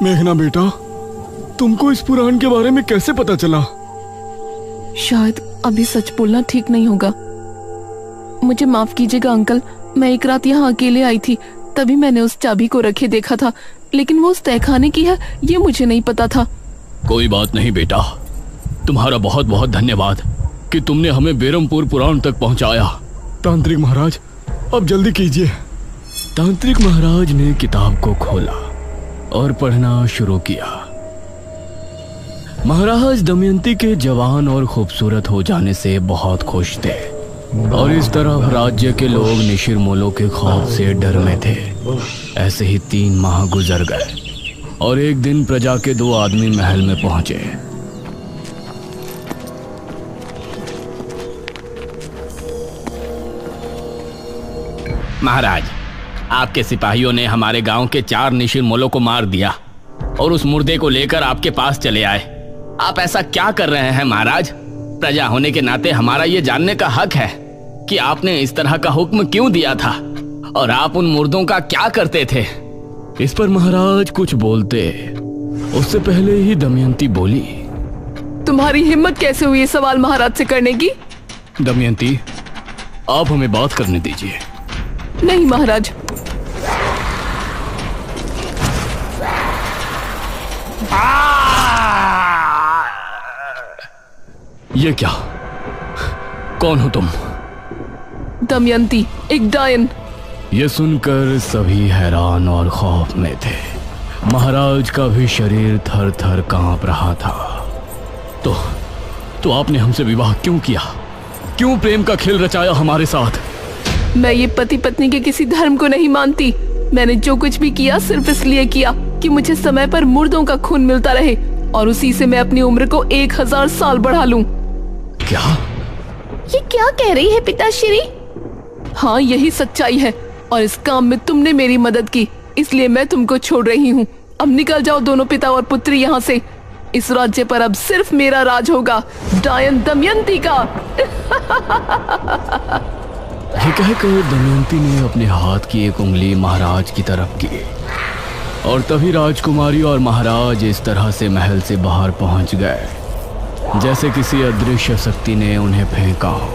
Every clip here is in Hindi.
मेघना बेटा, तुमको इस पुराण के बारे में कैसे पता चला? शायद अभी सच बोलना ठीक नहीं होगा। मुझे माफ कीजिएगा अंकल, मैं एक रात यहाँ अकेले आई थी, तभी मैंने उस चाबी को रखे देखा था, लेकिन वो उस तहखाने की है ये मुझे नहीं पता था। कोई बात नहीं बेटा, तुम्हारा बहुत बहुत धन्यवाद कि तुमने हमें बेरमपुर पुराण तक पहुंचाया। तांत्रिक महाराज, अब जल्दी कीजिए। तांत्रिक महाराज ने किताब को खोला और पढ़ना शुरू किया। महाराज दमयंती के जवान और खूबसूरत हो जाने से बहुत खुश थे और इस तरह राज्य के लोग निशिर-मोलो के खौफ से डर में थे। ऐसे ही 3 माह गुजर गए और एक दिन प्रजा के 2 आदमी महल में पहुंचे। महाराज, आपके सिपाहियों ने हमारे गांव के 4 निशिर-मोलो को मार दिया और उस मुर्दे को लेकर आपके पास चले आए। आप ऐसा क्या कर रहे हैं महाराज? प्रजा होने के नाते हमारा ये जानने का हक है कि आपने इस तरह का हुक्म क्यों दिया था और आप उन मुर्दों का क्या करते थे? इस पर महाराज कुछ बोलते उससे पहले ही दमयंती बोली, तुम्हारी हिम्मत कैसे हुई ये सवाल महाराज से करने की? दमयंती, आप हमें बात करने दीजिए। नहीं महाराज। ये क्या? कौन हो तुम? दमयंती, एक डायन। ये सुनकर सभी हैरान और खौफ में थे। महाराज का भी शरीर थर थर कांप रहा था। तो आपने हमसे विवाह क्यों किया? क्यों प्रेम का खेल रचाया हमारे साथ? मैं ये पति पत्नी के किसी धर्म को नहीं मानती। मैंने जो कुछ भी किया सिर्फ इसलिए किया कि मुझे समय पर मुर्दों का खून मिलता रहे और उसी से मैं अपनी उम्र को 1000 साल बढ़ा लूं। क्या? ये क्या कह रही है पिताश्री? हाँ, यही सच्चाई है और इस काम में तुमने मेरी मदद की, इसलिए मैं तुमको छोड़ रही हूँ। अब निकल जाओ दोनों पिता और पुत्री यहाँ से। इस राज्य पर अब सिर्फ मेरा राज होगा, डायन दमयंती का। ये कहकर दमयंती ने अपने हाथ की एक उंगली महाराज की तरफ की और तभी राजकुमारी और महाराज इस तरह से महल से बाहर पहुंच गए जैसे किसी अदृश्य शक्ति ने उन्हें फेंका हो।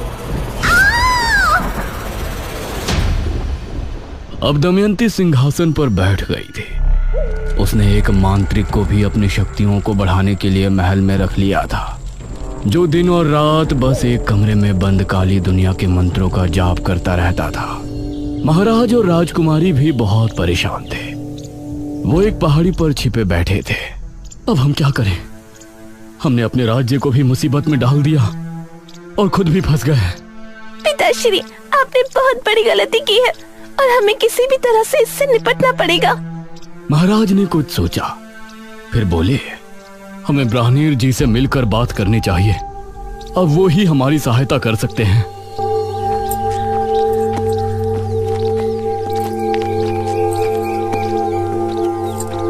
अब दमयंती सिंहासन पर बैठ गई थी। उसने एक मांत्रिक को भी अपनी शक्तियों को बढ़ाने के लिए महल में रख लिया था, जो दिन और रात बस एक कमरे में बंद काली दुनिया के मंत्रों का जाप करता रहता था। महाराज और राजकुमारी भी बहुत परेशान थे। वो एक पहाड़ी पर छिपे बैठे थे। अब हम क्या करें? हमने अपने राज्य को भी मुसीबत में डाल दिया और खुद भी फंस गए। पिताश्री, आपने बहुत बड़ी गलती की है और हमें किसी भी तरह से इससे निपटना पड़ेगा। महाराज ने कुछ सोचा, फिर बोले, हमें ब्राह्मण जी से मिलकर बात करनी चाहिए। अब वो ही हमारी सहायता कर सकते हैं।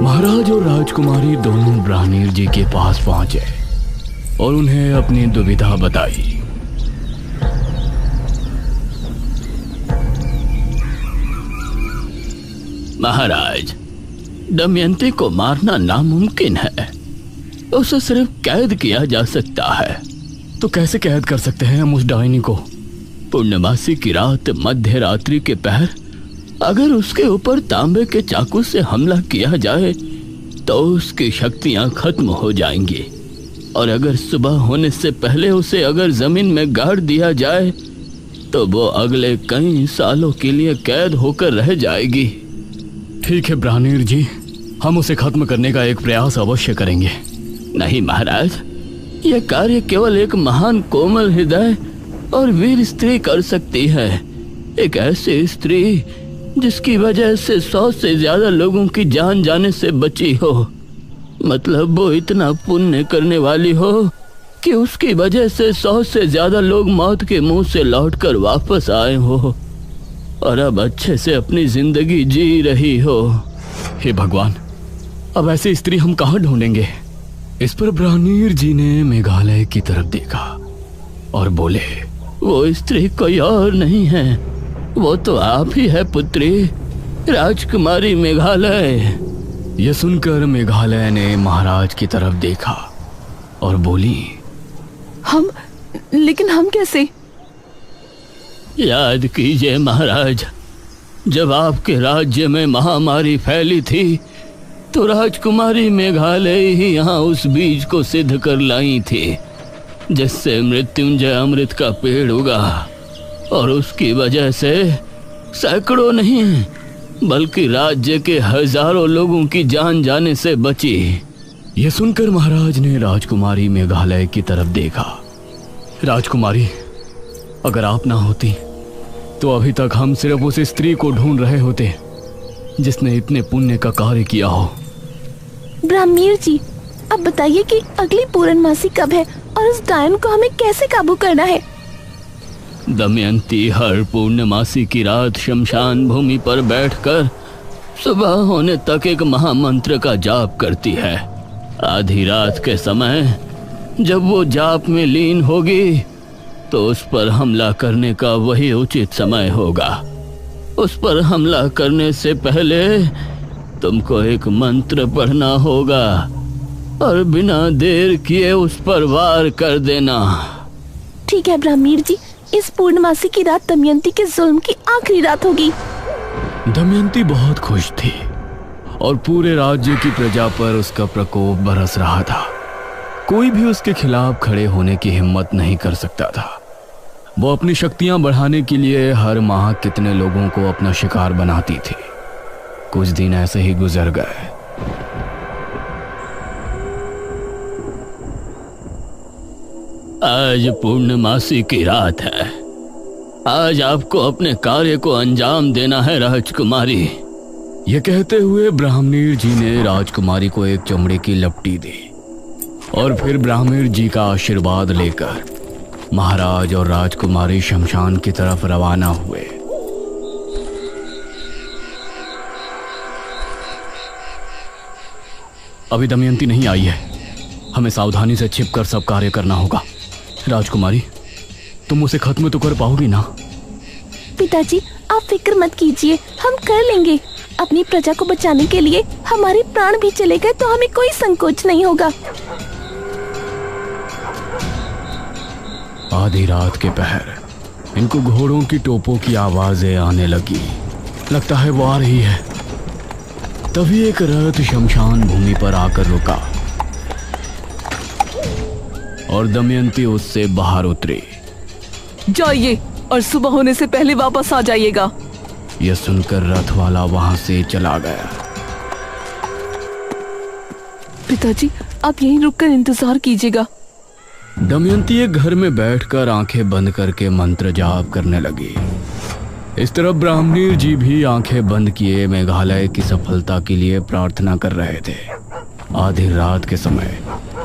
महाराज और राजकुमारी दोनों ब्राह्मण जी के पास पहुंचे और उन्हें अपनी दुविधा बताई। महाराज, दमयंती को मारना नामुमकिन है। उसे सिर्फ कैद किया जा सकता है। तो कैसे कैद कर सकते हैं हम उस डायनी को? पूर्णमासी की रात, मध्य रात्रि के पहर अगर उसके ऊपर तांबे के चाकू से हमला किया जाए तो उसकी शक्तियां खत्म हो जाएंगी और अगर सुबह होने से पहले उसे अगर जमीन में गाड़ दिया जाए तो वो अगले कई सालों के लिए कैद होकर रह जाएगी। ठीक है ब्राह्मण जी, हम उसे खत्म करने का एक प्रयास अवश्य करेंगे। नहीं महाराज, यह कार्य केवल एक महान कोमल हृदय और वीर स्त्री कर सकती है। एक ऐसी स्त्री जिसकी वजह से 100 से ज्यादा लोगों की जान जाने से बची हो। मतलब वो इतना पुण्य करने वाली हो कि उसकी वजह से 100 से ज्यादा लोग मौत के मुंह से लौटकर वापस आए हो और अब अच्छे से अपनी जिंदगी जी रही हो। हे भगवान, अब ऐसी स्त्री हम कहाँ ढूंढेंगे? इस पर ब्राह्मण जी ने मेघालय की तरफ देखा और बोले, वो स्त्री कोई और नहीं है, वो तो आप ही है पुत्री, राजकुमारी मेघालय। यह सुनकर मेघालय ने महाराज की तरफ देखा और बोली, लेकिन हम कैसे? याद कीजिए महाराज, जब आपके राज्य में महामारी फैली थी तो राजकुमारी मेघालय ही यहाँ उस बीज को सिद्ध कर लाई थी जिससे मृत्युंजय अमृत का पेड़ उगा, और उसकी वजह से सैकड़ों नहीं बल्कि राज्य के हजारों लोगों की जान जाने से बची। यह सुनकर महाराज ने राजकुमारी मेघालय की तरफ देखा। राजकुमारी, अगर आप ना होती तो अभी तक हम सिर्फ उस स्त्री को ढूंढ रहे होते जिसने इतने पुण्य का कार्य किया हो। ब्राह्मीण जी, अब बताइए कि अगली पूर्णमासी कब है और उस डायन को हमें कैसे काबू करना है? दमयंती हर पूर्णमासी की रात शमशान भूमि पर बैठकर सुबह होने तक एक महामंत्र का जाप करती है। आधी रात के समय जब वो जाप में लीन होगी तो उस पर हमला करने का वही उचित समय होगा। उस पर हमला करने से पहले तुमको एक मंत्र पढ़ना होगा और बिना देर किए उस पर वार कर देना। ठीक है ब्राह्मीण जी, इस पूर्णमासी की रात दमयंती के जुल्म की आखिरी रात होगी। दमयंती बहुत खुश थी और पूरे राज्य की प्रजा पर उसका प्रकोप बरस रहा था। कोई भी उसके खिलाफ खड़े होने की हिम्मत नहीं कर सकता था। वो अपनी शक्तियां बढ़ाने के लिए हर माह कितने लोगों को अपना शिकार बनाती थी। कुछ दिन ऐसे ही गुजर गए। आज पूर्णमासी की रात है। आज आपको अपने कार्य को अंजाम देना है राजकुमारी। यह कहते हुए ब्राह्मणीर जी ने राजकुमारी को एक चमड़े की लपटी दी और फिर ब्राह्मणीर जी का आशीर्वाद लेकर महाराज और राजकुमारी शमशान की तरफ रवाना हुए। अभी दमयंती नहीं आई है, हमें सावधानी से छिपकर सब कार्य करना होगा। राजकुमारी, तुम उसे खत्म तो कर पाओगी ना? पिताजी, आप फिक्र मत कीजिए, हम कर लेंगे। अपनी प्रजा को बचाने के लिए हमारे प्राण भी चले गए तो हमें कोई संकोच नहीं होगा। आधी रात के पहर इनको घोड़ों की टोपों की आवाजें आने लगी। लगता है वो आ रही है। तभी एक रथ शमशान भूमि पर आकर रुका और दमयंती उससे बाहर उतरी। जाइए और सुबह होने से पहले वापस आ जाइएगा। यह सुनकर रथ वाला वहां से चला गया। पिताजी, आप यहीं रुककर इंतजार कीजिएगा। दमयंती एक घर में बैठकर आंखें बंद करके मंत्र जाप करने लगी। इस तरफ ब्राह्मणीर जी भी आंखें बंद किए मेघालय की सफलता के लिए प्रार्थना कर रहे थे। आधी रात के समय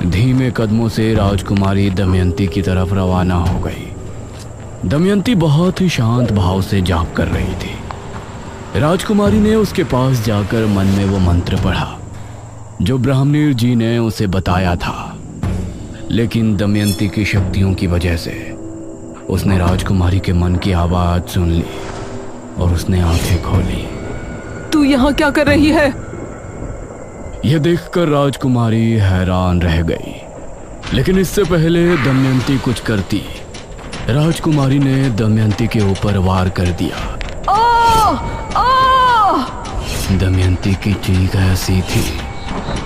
धीमे कदमों से राजकुमारी दमयंती की तरफ रवाना हो गई। दमयंती बहुत ही शांत भाव से जाप कर रही थी। राजकुमारी ने उसके पास जाकर मन में वो मंत्र पढ़ा जो ब्राह्मणीर जी ने उसे बताया था, लेकिन दमयंती की शक्तियों की वजह से उसने राजकुमारी के मन की आवाज सुन ली और उसने आंखें खोली। तू यहाँ क्या कर रही है? यह देखकर राजकुमारी हैरान रह गई, लेकिन इससे पहले दमयंती कुछ करती, राजकुमारी ने दमयंती के ऊपर वार कर दिया। दमयंती की चीख ऐसी थी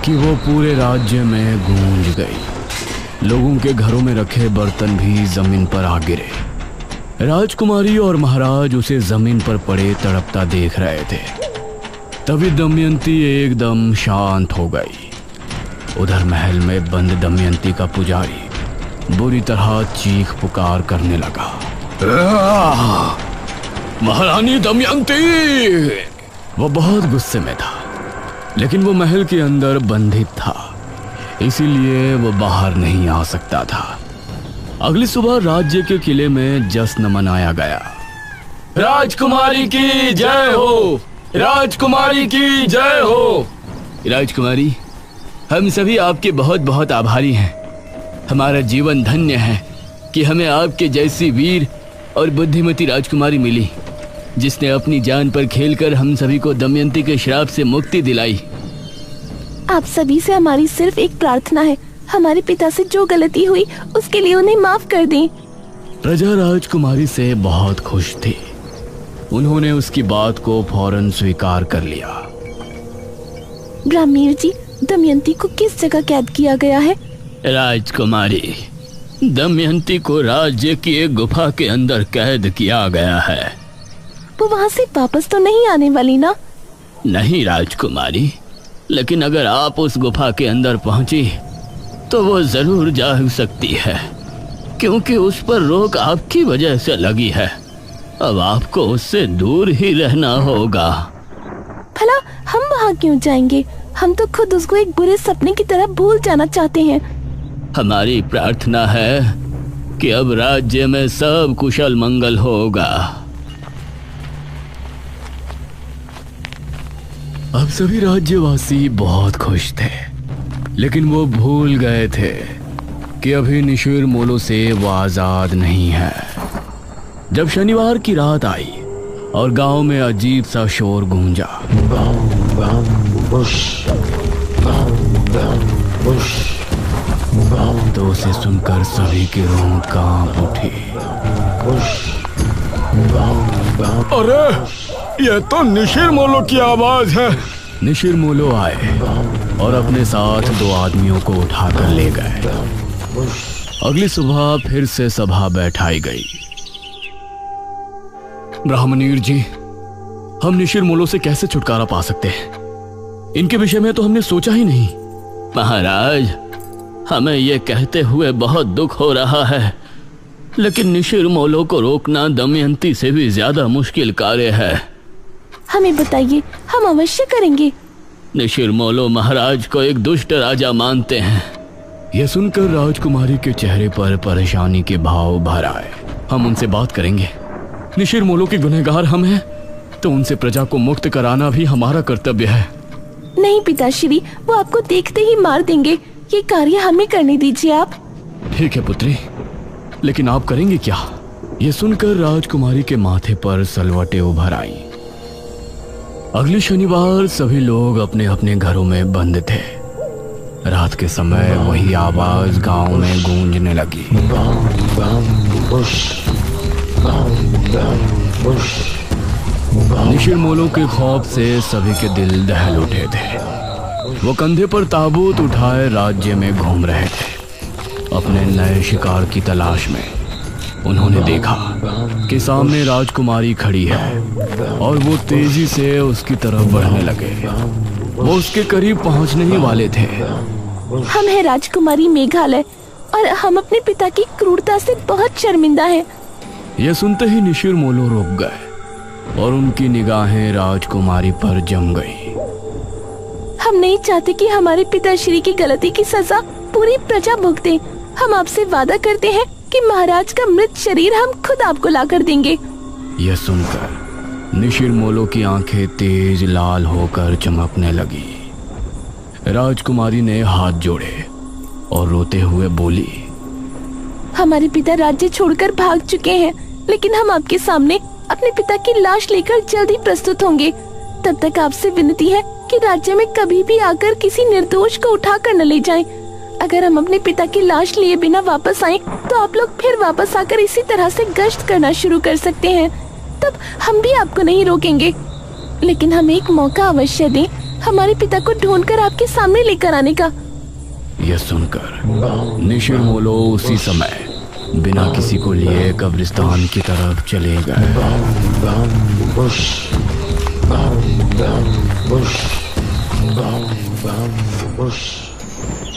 कि वो पूरे राज्य में गूंज गई। लोगों के घरों में रखे बर्तन भी जमीन पर आ गिरे। राजकुमारी और महाराज उसे जमीन पर पड़े तड़पता देख रहे थे। तभी दमयंती एकदम शांत हो गई। उधर महल में बंद दमयंती का पुजारी बुरी तरह चीख पुकार करने लगा। महारानी दमयंती! वो बहुत गुस्से में था, लेकिन वो महल के अंदर बंधित था, इसीलिए वो बाहर नहीं आ सकता था। अगली सुबह राज्य के किले में जश्न मनाया गया। राजकुमारी की जय हो! राजकुमारी की जय हो! राजकुमारी, हम सभी आपके बहुत बहुत आभारी हैं। हमारा जीवन धन्य है कि हमें आपके जैसी वीर और बुद्धिमती राजकुमारी मिली, जिसने अपनी जान पर खेलकर हम सभी को दमयंती के श्राप से मुक्ति दिलाई। आप सभी से हमारी सिर्फ एक प्रार्थना है, हमारे पिता से जो गलती हुई उसके लिए उन्हें माफ कर दें। प्रजा राजकुमारी से बहुत खुश थी। उन्होंने उसकी बात को फौरन स्वीकार कर लिया। ब्राह्मीण जी, दमयंती को किस जगह कैद किया गया है? राजकुमारी, दमयंती को राज्य की एक गुफा के अंदर कैद किया गया है। वो वहाँ से वापस तो नहीं आने वाली ना? नहीं राजकुमारी, लेकिन अगर आप उस गुफा के अंदर पहुंची तो वो जरूर जा सकती है, क्योंकि उस पर रोक आपकी वजह से लगी है। अब आपको उससे दूर ही रहना होगा। भला हम वहाँ क्यों जाएंगे? हम तो खुद उसको एक बुरे सपने की तरह भूल जाना चाहते हैं। हमारी प्रार्थना है कि अब राज्य में सब कुशल मंगल होगा। अब सभी राज्यवासी बहुत खुश थे, लेकिन वो भूल गए थे कि अभी निशिर मोलो से वो आजाद नहीं है। जब शनिवार की रात आई और गांव में अजीब सा शोर गूंजा, तो उसे सुनकर सभी की रूह कांप उठी। अरे, ये तो निशिर मोलो की आवाज है। निशिर मोलो आए और अपने साथ 2 आदमियों को उठाकर ले गए। अगली सुबह फिर से सभा बैठाई गई। ब्राह्मणीर जी, हम निशिर मोलो से कैसे छुटकारा पा सकते हैं? इनके विषय में तो हमने सोचा ही नहीं। महाराज, हमें ये कहते हुए बहुत दुख हो रहा है, लेकिन निशिर मोलो को रोकना दमयंती से भी ज्यादा मुश्किल कार्य है। हमें बताइए, हम अवश्य करेंगे। निशिर मोलो महाराज को एक दुष्ट राजा मानते हैं। यह सुनकर राजकुमारी के चेहरे पर परेशानी के भाव भर आए। हम उनसे बात करेंगे। निशिर मोलो के गुनहगार हम हैं, तो उनसे प्रजा को मुक्त कराना भी हमारा कर्तव्य है। नहीं पिताश्री, वो आपको देखते ही मार देंगे। ये कार्य हमें करने दीजिए आप। ठीक है पुत्री, लेकिन आप करेंगे क्या? ये सुनकर राजकुमारी के माथे पर सलवटें उभर आई। अगले शनिवार सभी लोग अपने अपने घरों में बंद थे। रात के समय वही आवाज गांव में गूंजने लगी। निशिर मोलो के खौफ से सभी के दिल दहल उठे थे। वो कंधे पर ताबूत उठाए राज्य में घूम रहे थे अपने नए शिकार की तलाश में। उन्होंने देखा कि सामने राजकुमारी खड़ी है और वो तेजी से उसकी तरफ बढ़ने लगे। वो उसके करीब पहुंचने ही वाले थे। हम हैं राजकुमारी मेघालय और हम अपने पिता की क्रूरता से बहुत शर्मिंदा हैं। यह सुनते ही निशिर मोलो रुक गए और उनकी निगाहें राजकुमारी पर जम गई। हम नहीं चाहते कि हमारे पिताश्री की गलती की सजा पूरी प्रजा भुगते। हम आपसे वादा करते हैं कि महाराज का मृत शरीर हम खुद आपको लाकर देंगे। यह सुनकर निशिर मोलो की आंखें तेज लाल होकर चमकने लगी। राजकुमारी ने हाथ जोड़े और रोते हुए बोली, हमारे पिता राज्य छोड़कर भाग चुके हैं, लेकिन हम आपके सामने अपने पिता की लाश लेकर जल्दी प्रस्तुत होंगे। तब तक आपसे विनती है कि राज्य में कभी भी आकर किसी निर्दोष को उठाकर न ले जाएं। अगर हम अपने पिता की लाश लिए बिना वापस आएं, तो आप लोग फिर वापस आकर इसी तरह से गश्त करना शुरू कर सकते हैं। तब हम भी आपको नहीं रोकेंगे, लेकिन हमें एक मौका अवश्य दें हमारे पिता को ढूंढकर आपके सामने लेकर आने का। यह सुनकर निशिर मोलो उसी समय बिना किसी को लिए कब्रिस्तान की तरफ चले गए।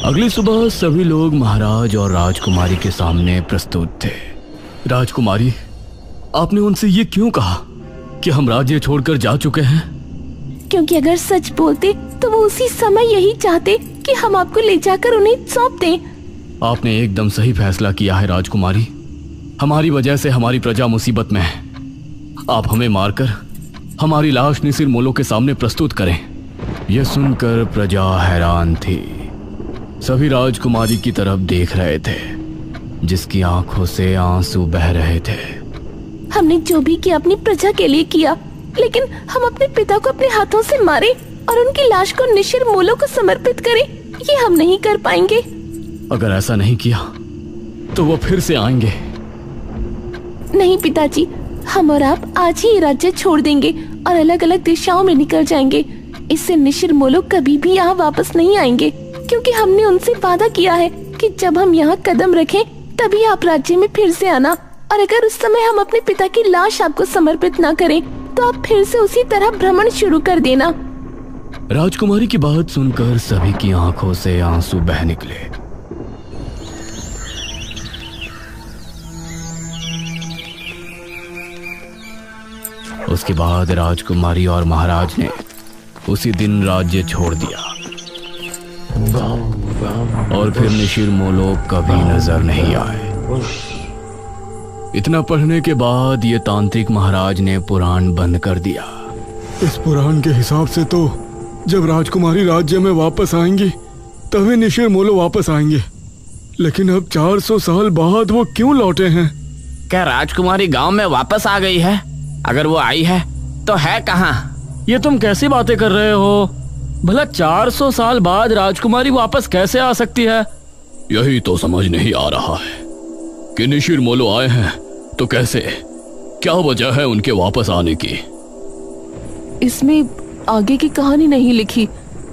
अगली सुबह सभी लोग महाराज और राजकुमारी के सामने प्रस्तुत थे। राजकुमारी, आपने उनसे ये क्यों कहा कि हम राज्य छोड़कर जा चुके हैं? क्योंकि अगर सच बोलते तो वो उसी समय यही चाहते कि हम आपको ले जाकर उन्हें सौंप दें। आपने एकदम सही फैसला किया है राजकुमारी। हमारी वजह से हमारी प्रजा मुसीबत में है। आप हमें मारकर हमारी लाश निशिर मोलो के सामने प्रस्तुत करें। यह सुनकर प्रजा हैरान थी। सभी राजकुमारी की तरफ देख रहे थे, जिसकी आंखों से आंसू बह रहे थे। हमने जो भी किया अपनी प्रजा के लिए किया, लेकिन हम अपने पिता को अपने हाथों से मारे। और उनकी लाश को निशिर मोलो को समर्पित करें, ये हम नहीं कर पाएंगे। अगर ऐसा नहीं किया तो वो फिर से आएंगे। नहीं पिताजी, हम और आप आज ही ये राज्य छोड़ देंगे और अलग अलग दिशाओं में निकल जाएंगे। इससे निशिर मोलो कभी भी यहाँ वापस नहीं आएंगे, क्योंकि हमने उनसे वादा किया है कि जब हम यहाँ कदम रखें तभी आप राज्य में फिर से आना। और अगर उस समय हम अपने पिता की लाश आपको समर्पित ना करें तो आप फिर से उसी तरह भ्रमण शुरू कर देना। राजकुमारी की बात सुनकर सभी की आंखों से आंसू बह निकले। उसके बाद राजकुमारी और महाराज ने उसी दिन राज्य छोड़ दिया और फिर निशिर मोलो कभी नजर नहीं आए। इतना पढ़ने के बाद ये तांत्रिक महाराज ने पुराण बंद कर दिया। इस पुराण के हिसाब से तो जब राजकुमारी राज्य में वापस आएंगी तभी निशिर मोलो वापस आएंगे, लेकिन अब 400 साल बाद वो क्यों लौटे हैं? क्या राजकुमारी गांव में वापस आ गई है? अगर वो आई है तो है कहाँ? ये तुम कैसी बातें कर रहे हो? भला 400 साल बाद राजकुमारी वापस कैसे आ सकती है? यही तो समझ नहीं आ रहा है कि निशिर मोलो आए हैं तो कैसे, क्या वजह है उनके वापस आने की? इसमें आगे की कहानी नहीं लिखी।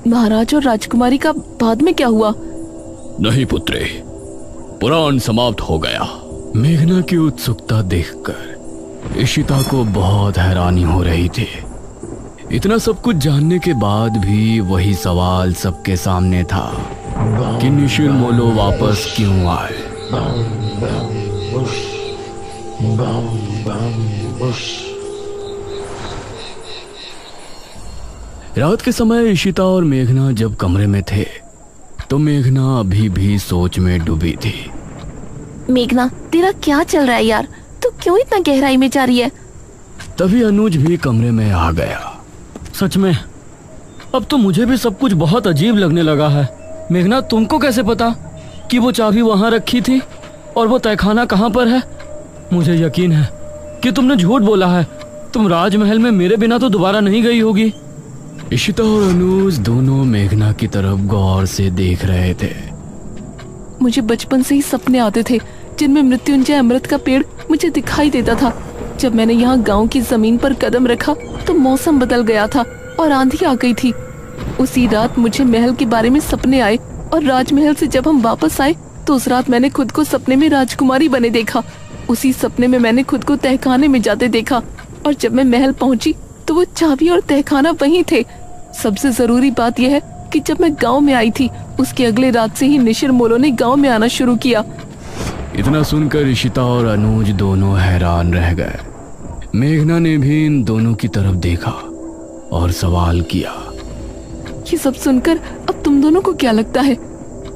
महाराज और राजकुमारी का बाद में क्या हुआ? नहीं पुत्रे, पुराण समाप्त हो गया। मेघना की उत्सुकता देखकर इशिता को बहुत हैरानी हो रही थी। इतना सब कुछ जानने के बाद भी वही सवाल सबके सामने था कि निशिर मोलो वापस क्यों आए। रात के समय इशिता और मेघना जब कमरे में थे तो मेघना अभी भी सोच में डूबी थी। मेघना, तेरा क्या चल रहा है यार? तू क्यों इतना गहराई में जा रही है? तभी अनुज भी कमरे में आ गया। सच में अब तो मुझे भी सब कुछ बहुत अजीब लगने लगा है। मेघना, तुमको कैसे पता कि वो चाबी वहां रखी थी और वो तहखाना कहां पर है? मुझे यकीन है कि तुमने झूठ बोला है। तुम राजमहल में मेरे बिना तो दोबारा नहीं गई होगी। इशिता और अनुज दोनों मेघना की तरफ गौर से देख रहे थे। मुझे बचपन से ही सपने आते थे जिनमें मृत्युंजय अमृत का पेड़ मुझे दिखाई देता था। जब मैंने यहाँ गांव की जमीन पर कदम रखा तो मौसम बदल गया था और आंधी आ गई थी। उसी रात मुझे महल के बारे में सपने आए और राजमहल से जब हम वापस आए तो उस रात मैंने खुद को सपने में राजकुमारी बने देखा। उसी सपने में मैंने खुद को तहखाने में जाते देखा और जब मैं महल पहुंची तो वो चाबी और तहखाना वहीं थे। सबसे जरूरी बात यह है कि जब मैं गांव में आई थी उसके अगले रात से ही निशिर मोलो ने गांव में आना शुरू किया। इतना सुनकर इशिता और अनुज दोनों हैरान रह गए। मेघना ने भी इन दोनों की तरफ देखा और सवाल किया, ये सब सुनकर अब तुम दोनों को क्या लगता है?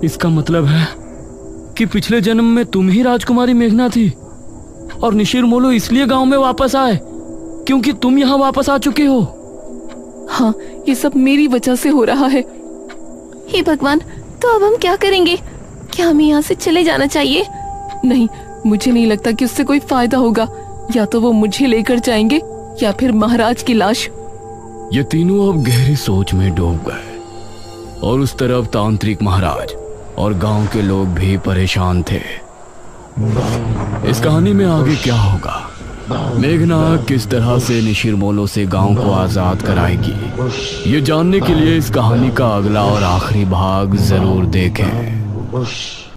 इसका मतलब है कि पिछले जन्म में तुम ही राजकुमारी मेघना थी और निशिर मोलो इसलिए गांव में वापस आए क्योंकि तुम यहाँ वापस आ चुके हो। हाँ, ये सब मेरी वजह से हो रहा है। हे भगवान, तो अब हम क्या करेंगे? क्या हमें यहाँ से चले जाना चाहिए? नहीं, मुझे नहीं लगता कि उससे कोई फायदा होगा। या तो वो मुझे लेकर जाएंगे या फिर महाराज की लाश। ये तीनों अब गहरी सोच में डूब गए और उस तरफ तांत्रिक महाराज और गांव के लोग भी परेशान थे। इस कहानी में आगे क्या होगा? मेघना किस तरह से निशिर मोलो से गांव को आजाद कराएगी? ये जानने के लिए इस कहानी का अगला और आखिरी भाग जरूर देखें।